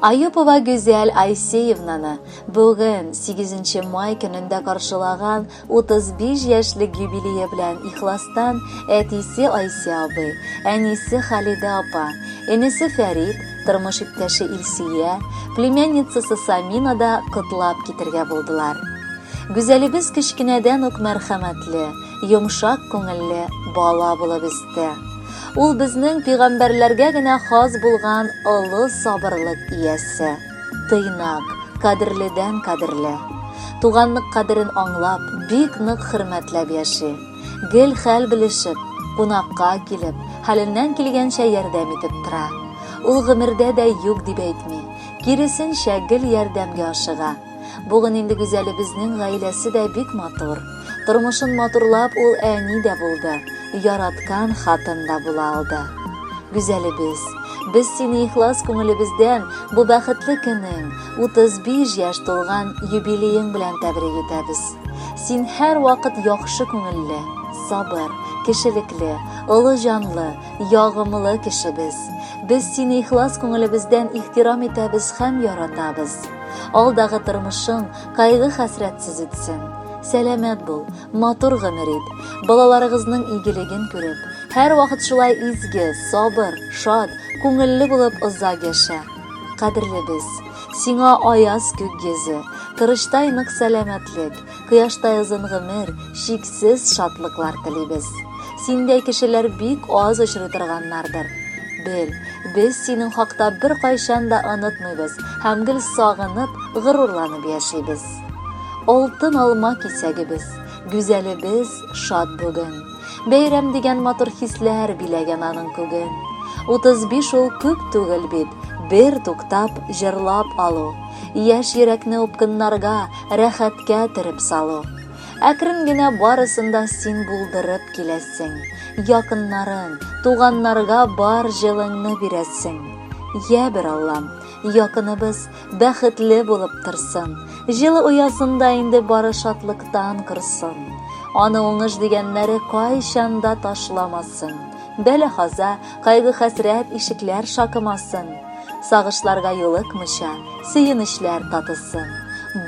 Ayupova Güzel Ayseevnаны bugün 8 may gününde karşılagan 35 yaşlık юбилейи белән ихластан әтисе Айсе абый, әнисе Халида апа, энесе Фәрит, тормыш иптәше Илсия, племянницасы Самина да котлап китергә булдылар. Güzelебез кечкенәдән үк мәрхәмәтле, йомшак күңелле бала булып үсте. Ул безнең пигамбәрләргә генә хас булган олы сабырлык иясе. Тыйнак, кадерледән кадерле. Туганлык кадерен аңлап, бик нык хөрмәтләп яши. Гел хәл белешеп, кунакка килеп, хәленнән килгәнчә ярдәм итеп тора. Ул гомердә дә юк дип әйтми, киресенчә гел ярдәмгә ашыга. Бүген инде Güzelебезнең гаиләсе дә бик матур. Тормышын матурлап ул әни дә булды. Яраткан хатын да була алды. Güzelебез, без сине ихлас күңелебездән бу бәхетле көнең, 35 яшь тулган юбилеең белән тәбрик итәбез. Син һәр вакыт яхшы күңелле, сабыр, кешелекле, олы җанлы, ягымлы кешебез. Без сине ихлас күңелебездән ихтирам итәбез һәм яратабыз. Алдагы тормышың кайгы-хәсрәтсез үтсен. Сәламәт бул, матур гомер ит, балаларыгызның игелеген күреп, һәр вакыт шулай изге, сабыр, шат, күңелле булып озак яшә. Кадерлебез, сиңа аяз күк йөзе, тырыштай нык сәламәтлек, кояштай озын гомер, шиксез шатлыклар телибез. Синдәй кешеләр бик аз очрый торганнардыр. Бел, без синең хакта бер кайчан да онытмыйбыз һәм гел сагынып, горурланып яшибез. Алтын алма кисәгебез, Güzelебез шат бүген. Бәйрәм дигән матур хисләр биләгән аның күген. 35 ул күп түгел бит, бер туктап җырлап алу. Яшь йөрәкне упкыннарга, рәхәткә төреп салу. Әкрен генә барысында син булдырып киләсең. Якыннарың, туганнарга бар җылыңны бирәсең. Я бер Аллам, якыныбыз бәхетле булып торсын. Җылы уясында инде бары шатлыктан кырсын. Аны уңыш дигәннәре кайчан да ташламасын. Бәла-хаза, кайгы-хәсрәт ишекләр шакымасын. Сагышларга юлыкмыйча, сөенечләр татысын.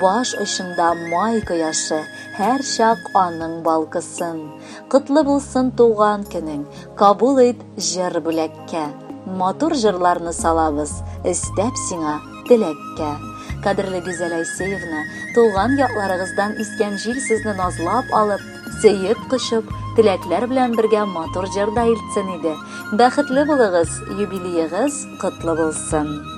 Баш очында май кояшы, һәр чак аның балкысын. Котлы булсын туган көнең, кабул ит җыр бүләккә. Матур җырларны салабыз, истәп сиңа теләккә. Кадерле Güzel Ayseevna, туган якларыгыздан искән җил сезне назлап алып, сөеп кышып, теләкләр белән бергә матур җырда илтсен иде. Бәхетле булыгыз, юбилеегыз котлы булсын.